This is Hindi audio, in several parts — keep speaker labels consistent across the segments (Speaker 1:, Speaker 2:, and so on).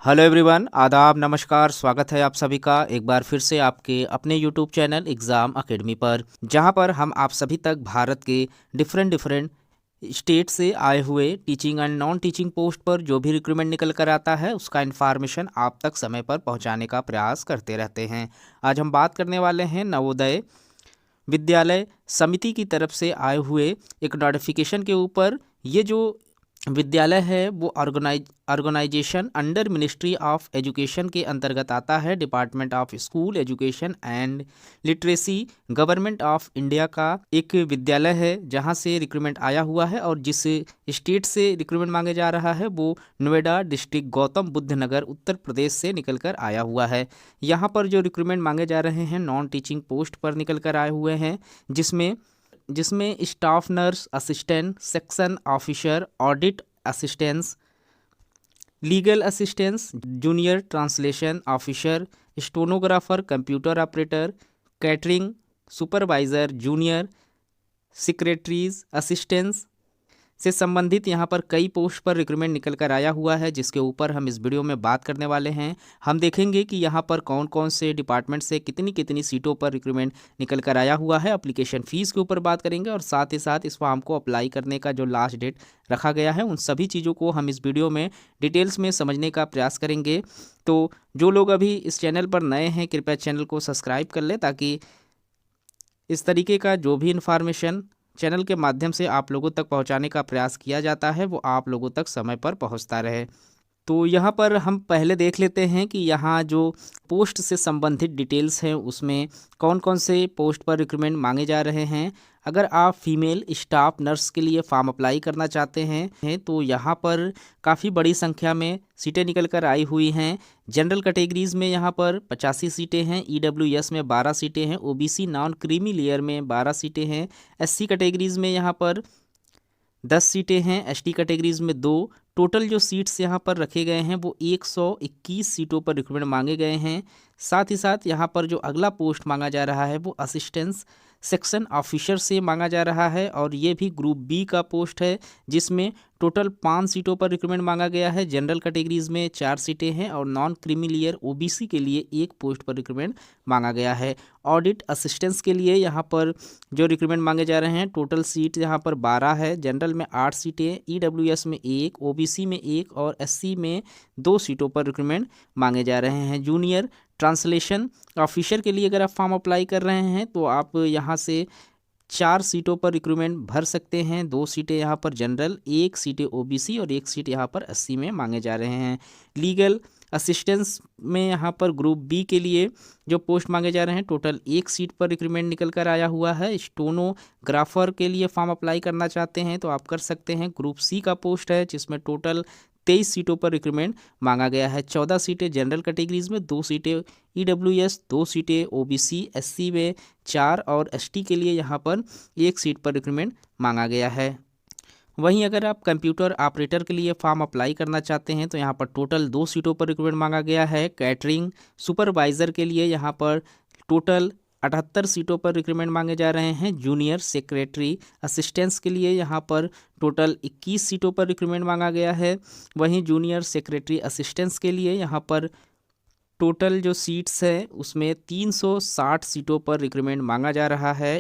Speaker 1: हेलो एवरीवन, आदाब, नमस्कार। स्वागत है आप सभी का एक बार फिर से आपके अपने यूट्यूब चैनल एग्ज़ाम एकेडमी पर, जहां पर हम आप सभी तक भारत के डिफरेंट डिफरेंट स्टेट से आए हुए teaching and non teaching post पर जो भी रिक्रूटमेंट निकल कर आता है उसका इन्फॉर्मेशन आप तक समय पर पहुंचाने का प्रयास करते रहते हैं। आज हम बात करने वाले हैं नवोदय विद्यालय समिति की तरफ से आए हुए एक नोटिफिकेशन के ऊपर। ये जो विद्यालय है वो organization under ministry of education के अंतर्गत आता है। Department of school education and literacy government of India का एक विद्यालय है जहां से रिक्रूटमेंट आया हुआ है, और जिस स्टेट से रिक्रूटमेंट मांगे जा रहा है वो नोएडा डिस्ट्रिक्ट गौतम बुद्ध नगर उत्तर प्रदेश से निकल कर आया हुआ है। यहाँ पर जो रिक्रूटमेंट मांगे जा रहे हैं नॉन टीचिंग पोस्ट पर निकल कर आए हुए हैं, जिसमें staff nurse, assistant, section officer, audit assistance, legal assistance, junior translation officer, stenographer, computer operator, catering supervisor, junior secretaries assistance से संबंधित यहाँ पर कई पोस्ट पर रिक्रूटमेंट निकल कर आया हुआ है, जिसके ऊपर हम इस वीडियो में बात करने वाले हैं। हम देखेंगे कि यहाँ पर कौन कौन से डिपार्टमेंट से कितनी कितनी सीटों पर रिक्रूटमेंट निकल कर आया हुआ है। एप्लीकेशन फ़ीस के ऊपर बात करेंगे, और साथ ही साथ इस फॉर्म को अप्लाई करने का जो लास्ट डेट रखा गया है उन सभी चीज़ों को हम इस वीडियो में डिटेल्स में समझने का प्रयास करेंगे। तो जो लोग अभी इस चैनल पर नए हैं कृपया चैनल को सब्सक्राइब कर लें, ताकि इस तरीके का जो भी इन्फॉर्मेशन चैनल के माध्यम से आप लोगों तक पहुंचाने का प्रयास किया जाता है वो आप लोगों तक समय पर पहुंचता रहे। तो यहाँ पर हम पहले देख लेते हैं कि यहाँ जो पोस्ट से संबंधित डिटेल्स हैं उसमें कौन कौन से पोस्ट पर रिक्रूटमेंट मांगे जा रहे हैं। अगर आप फीमेल स्टाफ नर्स के लिए फॉर्म अप्लाई करना चाहते हैं तो यहाँ पर काफ़ी बड़ी संख्या में सीटें निकल कर आई हुई हैं। जनरल कैटेगरीज़ में यहाँ पर 85 सीटें हैं, ईडब्ल्यूएस में 12 सीटें हैं, ओबीसी नॉन क्रीमी लेयर में 12 सीटें हैं, एससी कैटेगरीज़ में यहाँ पर 10 सीटें हैं, एसटी कैटेगरीज में 2। टोटल जो सीट्स यहाँ पर रखे गए हैं वो 121 सीटों पर रिक्रूटमेंट मांगे गए हैं। साथ ही साथ यहाँ पर जो अगला पोस्ट मांगा जा रहा है वो असिस्टेंस सेक्शन ऑफिसर से मांगा जा रहा है, और ये भी ग्रुप बी का पोस्ट है, जिसमें टोटल 5 सीटों पर रिक्रूटमेंट मांगा गया है। जनरल कैटेगरीज में 4 सीटें हैं, और नॉन क्रीमी लेयर ओबीसी के लिए 1 पोस्ट पर रिक्रूटमेंट मांगा गया है। ऑडिट असिस्टेंस के लिए यहाँ पर जो रिक्रूटमेंट मांगे जा रहे हैं टोटल सीट यहाँ पर 12 है। जनरल में 8 सीटें, ईडब्ल्यूएस में 1, ओबीसी में 1 और एससी में 2 सीटों पर रिक्रूटमेंट मांगे जा रहे हैं। जूनियर ट्रांसलेशन ऑफिसर के लिए अगर आप फॉर्म अप्लाई कर रहे हैं तो आप यहाँ से 4 सीटों पर रिक्रूटमेंट भर सकते हैं। 2 सीटें यहाँ पर जनरल, 1 सीटें ओबीसी और 1 सीट यहाँ पर एससी में मांगे जा रहे हैं। लीगल असिस्टेंस में यहाँ पर ग्रुप बी के लिए जो पोस्ट मांगे जा रहे हैं टोटल 1 सीट पर रिक्रूटमेंट निकल कर आया हुआ है। स्टोनोग्राफर के लिए फॉर्म अप्लाई करना चाहते हैं तो आप कर सकते हैं। ग्रुप सी का पोस्ट है जिसमें टोटल 23 सीटों पर रिक्रूटमेंट मांगा गया है। 14 सीटें जनरल कैटेगरीज में, 2 सीटें ईडब्ल्यूएस, 2 सीटें ओबीसी, एससी में 4 और एसटी के लिए यहाँ पर 1 सीट पर रिक्रूटमेंट मांगा गया है। वहीं अगर आप कंप्यूटर ऑपरेटर के लिए फॉर्म अप्लाई करना चाहते हैं तो यहाँ पर टोटल 2 सीटों पर रिक्रूटमेंट मांगा गया है। कैटरिंग सुपरवाइज़र के लिए यहाँ पर टोटल 78 सीटों पर रिक्रूटमेंट मांगे जा रहे हैं। जूनियर सेक्रेटरी असिस्टेंट्स के लिए यहाँ पर टोटल 21 सीटों पर रिक्रूटमेंट मांगा गया है। वहीं जूनियर सेक्रेटरी असिस्टेंट्स के लिए यहाँ पर टोटल जो सीट्स हैं उसमें 360 सीटों पर रिक्रूटमेंट मांगा जा रहा है।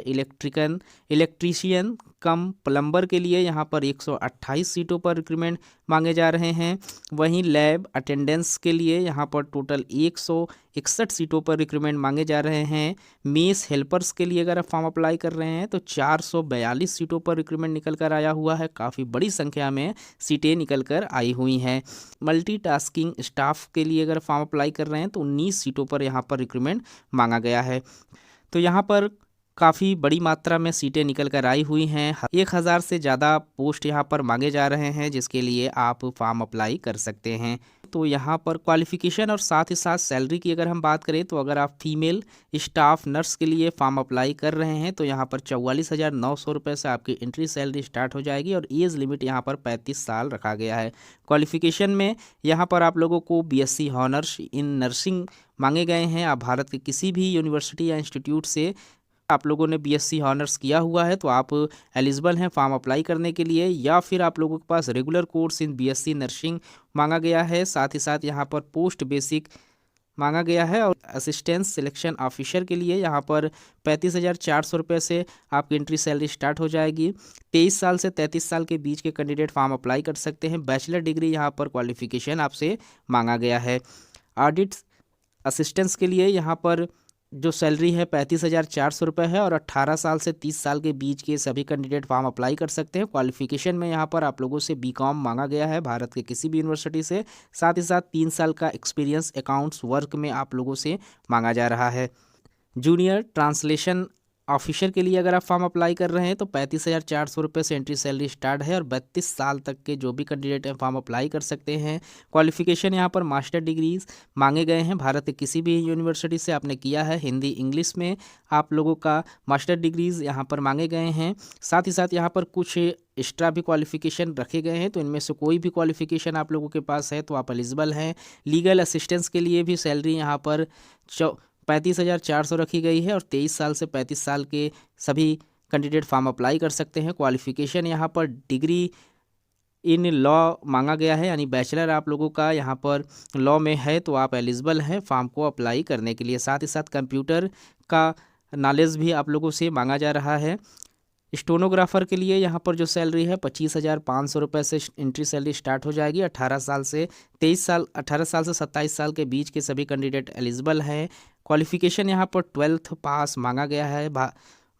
Speaker 1: इलेक्ट्रीशियन कम प्लम्बर के लिए यहाँ पर 128 सीटों पर रिक्रूटमेंट मांगे जा रहे हैं। वहीं लैब अटेंडेंस के लिए यहाँ पर टोटल 161 सीटों पर रिक्रूटमेंट मांगे जा रहे हैं। मेस हेल्पर्स के लिए अगर आप फॉर्म अप्लाई कर रहे हैं तो 442 सीटों पर रिक्रूटमेंट निकल कर आया हुआ है। काफ़ी बड़ी संख्या में सीटें निकल कर आई हुई हैं। मल्टीटास्किंग स्टाफ के लिए अगर फॉर्म अप्लाई कर रहे हैं तो 19 सीटों पर यहाँ पर रिक्रूटमेंट मांगा गया है। तो यहाँ पर काफ़ी बड़ी मात्रा में सीटें निकल कर आई हुई हैं। 1000 से ज़्यादा पोस्ट यहाँ पर मांगे जा रहे हैं जिसके लिए आप फॉर्म अप्लाई कर सकते हैं। तो यहाँ पर क्वालिफ़िकेशन और साथ ही साथ सैलरी की अगर हम बात करें तो अगर आप फीमेल स्टाफ नर्स के लिए फॉर्म अप्लाई कर रहे हैं तो यहाँ पर 44,900 रुपये से आपकी एंट्री सैलरी स्टार्ट हो जाएगी, और एज लिमिट यहाँ पर 35 साल रखा गया है। क्वालिफ़िकेशन में यहाँ पर आप लोगों को बीएससी हॉनर्स इन नर्सिंग मांगे गए हैं। आप भारत के किसी भी यूनिवर्सिटी या इंस्टीट्यूट से आप लोगों ने बीएससी ऑनर्स किया हुआ है तो आप एलिजिबल हैं फॉर्म अप्लाई करने के लिए, या फिर आप लोगों के पास regular course in BSc nursing मांगा गया है। साथ ही साथ यहाँ पर पोस्ट बेसिक मांगा गया है और असिस्टेंट सिलेक्शन ऑफिसर के लिए यहाँ पर 35,400 रुपये से आपकी एंट्री सैलरी स्टार्ट हो जाएगी। 23 साल से 33 साल के बीच के कैंडिडेट फॉर्म अप्लाई कर सकते हैं। बैचलर डिग्री यहाँ पर क्वालिफिकेशन आपसे मांगा गया है। ऑडिट असिस्टेंट्स के लिए यहाँ पर जो सैलरी है 35,400 रुपये है और 18 साल से 30 साल के बीच के सभी कैंडिडेट फॉर्म अप्लाई कर सकते हैं। क्वालिफिकेशन में यहाँ पर आप लोगों से बीकॉम मांगा गया है भारत के किसी भी यूनिवर्सिटी से। साथ ही साथ 3 साल का एक्सपीरियंस अकाउंट्स वर्क में आप लोगों से मांगा जा रहा है। जूनियर ट्रांसलेशन ऑफिसर के लिए अगर आप फॉर्म अप्लाई कर रहे हैं तो 35,400 रुपये से एंट्री सैलरी स्टार्ट है और 32 साल तक के जो भी कैंडिडेट हैं फॉर्म अप्लाई कर सकते हैं। क्वालिफिकेशन यहाँ पर मास्टर डिग्रीज मांगे गए हैं भारत के किसी भी यूनिवर्सिटी से आपने किया है। हिंदी इंग्लिश में आप लोगों का मास्टर डिग्रीज यहाँ पर मांगे गए हैं। साथ ही साथ यहाँ पर कुछ एक्स्ट्रा भी क्वालिफिकेशन रखे गए हैं, तो इनमें से कोई भी क्वालिफिकेशन आप लोगों के पास है तो आप एलिजिबल हैं। लीगल असिस्टेंस के लिए भी सैलरी यहाँ पर 35,400 रखी गई है और 23 साल से 35 साल के सभी कैंडिडेट फॉर्म अप्लाई कर सकते हैं। क्वालिफिकेशन यहाँ पर डिग्री इन लॉ मांगा गया है, यानी बैचलर आप लोगों का यहाँ पर लॉ में है तो आप एलिजिबल हैं फॉर्म को अप्लाई करने के लिए। साथ ही साथ कंप्यूटर का नॉलेज भी आप लोगों से मांगा जा रहा है। स्टोनोग्राफर के लिए यहाँ पर जो सैलरी है 25,500 रुपये से एंट्री सैलरी स्टार्ट हो जाएगी। 18 साल से 27 साल के बीच के सभी कैंडिडेट एलिजिबल हैं। क्वालिफिकेशन यहाँ पर 12th पास मांगा गया है।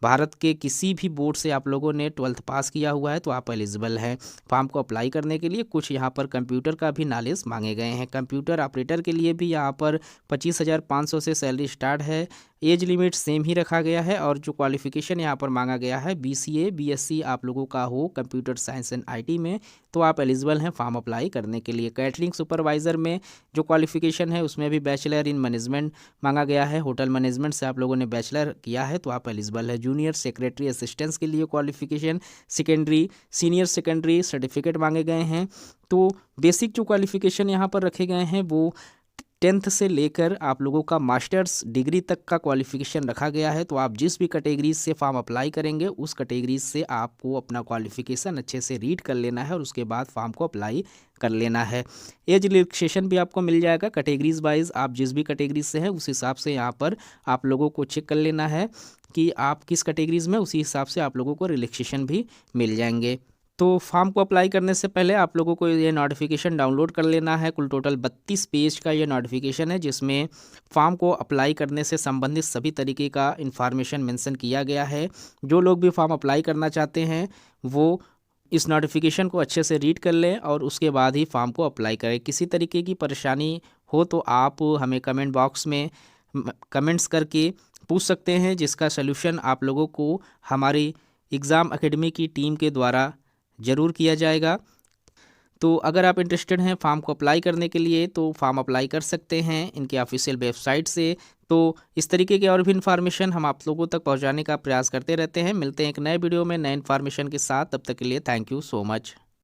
Speaker 1: भारत के किसी भी बोर्ड से आप लोगों ने 12th पास किया हुआ है तो आप एलिजिबल हैं फॉर्म को अप्लाई करने के लिए। कुछ यहाँ पर कंप्यूटर का भी नॉलेज मांगे गए हैं। कंप्यूटर ऑपरेटर के लिए भी यहाँ पर 25,500 से सैलरी स्टार्ट है। एज लिमिट सेम ही रखा गया है और जो क्वालिफिकेशन यहाँ पर मांगा गया है BCA BSc आप लोगों का हो कंप्यूटर साइंस एंड IT में तो आप एलिजिबल हैं फॉर्म अप्लाई करने के लिए। कैटरिंग सुपरवाइज़र में जो क्वालिफिकेशन है उसमें भी बैचलर इन मैनेजमेंट मांगा गया है। होटल मैनेजमेंट से आप लोगों ने बैचलर किया है तो आप एलिजिबल है। जूनियर सेक्रेटरी असिस्टेंट्स के लिए qualification secondary senior secondary certificate मांगे गए हैं। तो बेसिक जो क्वालिफिकेशन यहाँ पर रखे गए हैं वो 10th से लेकर आप लोगों का मास्टर्स डिग्री तक का क्वालिफिकेशन रखा गया है। तो आप जिस भी कैटेगरी से फॉर्म अप्लाई करेंगे उस कैटेगरी से आपको अपना क्वालिफिकेशन अच्छे से रीड कर लेना है और उसके बाद फॉर्म को अप्लाई कर लेना है। एज रिलैक्सेशन भी आपको मिल जाएगा कैटेगरीज वाइज, आप जिस भी कैटेगरी से हैं उस हिसाब से यहाँ पर आप लोगों को चेक कर लेना है कि आप किस कैटेगरीज में, उसी हिसाब से आप लोगों को रिलैक्सेशन भी मिल जाएंगे। तो फॉर्म को अप्लाई करने से पहले आप लोगों को ये नोटिफिकेशन डाउनलोड कर लेना है। कुल टोटल 32 पेज का ये नोटिफिकेशन है जिसमें फॉर्म को अप्लाई करने से संबंधित सभी तरीके का इन्फॉर्मेशन मेंशन किया गया है। जो लोग भी फॉर्म अप्लाई करना चाहते हैं वो इस नोटिफिकेशन को अच्छे से रीड कर लें और उसके बाद ही फॉर्म को अप्लाई करें। किसी तरीके की परेशानी हो तो आप हमें कमेंट बॉक्स में कमेंट्स करके पूछ सकते हैं, जिसका सलूशन आप लोगों को हमारी एग्ज़ाम एकेडमी की टीम के द्वारा ज़रूर किया जाएगा। तो अगर आप इंटरेस्टेड हैं फॉर्म को अप्लाई करने के लिए तो फॉर्म अप्लाई कर सकते हैं इनके ऑफिशियल वेबसाइट से। तो इस तरीके के और भी इन्फॉर्मेशन हम आप लोगों तक पहुंचाने का प्रयास करते रहते हैं। मिलते हैं एक नए वीडियो में नए इन्फॉर्मेशन के साथ, तब तक के लिए थैंक यू सो मच।